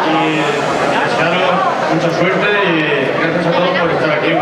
y desearos mucha suerte y gracias a todos por estar aquí.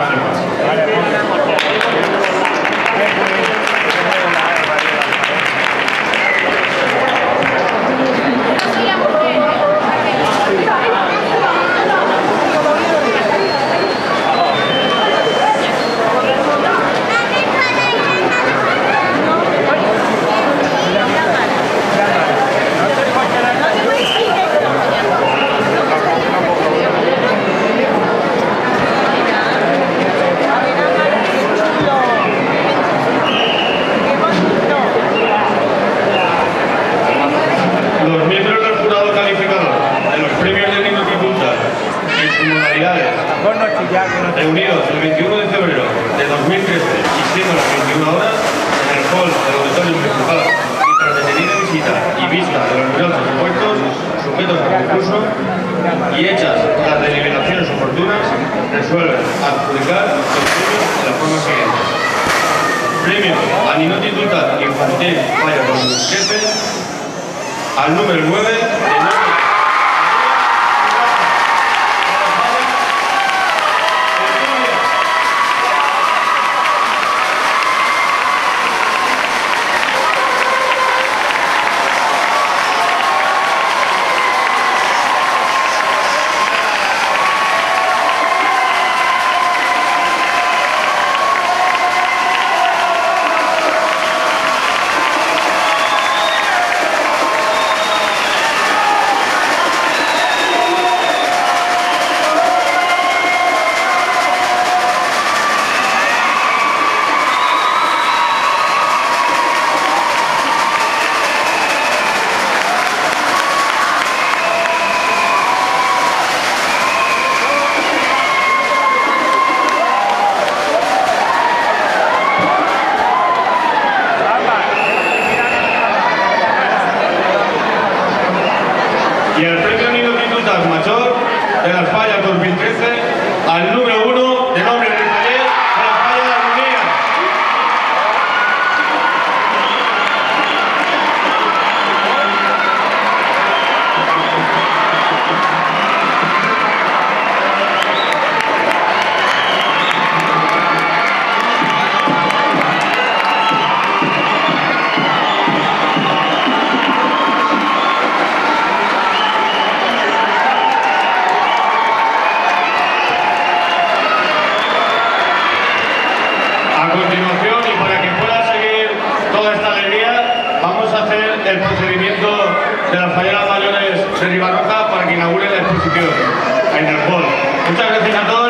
Reunidos el 21 de febrero de 2013 y siendo las 21 horas en el hall del Auditorio Municipal y tras detenida visita y vista de los numerosos impuestos sujetos a concurso y hechas las deliberaciones oportunas, resuelven adjudicar los premios de la forma siguiente. Premio a Ninoti Tutat Infantil Falla 2007 al número 9 de y el premio Ninoti Tutat Mayor de las Fallas 2013 al número 1 de nombre de taller de las Fallas de Armonía. A continuación, y para que pueda seguir toda esta alegría, vamos a hacer el procedimiento de las falleras mayores de Ribarroja para que inauguren la exposición en el hall. Muchas gracias a todos.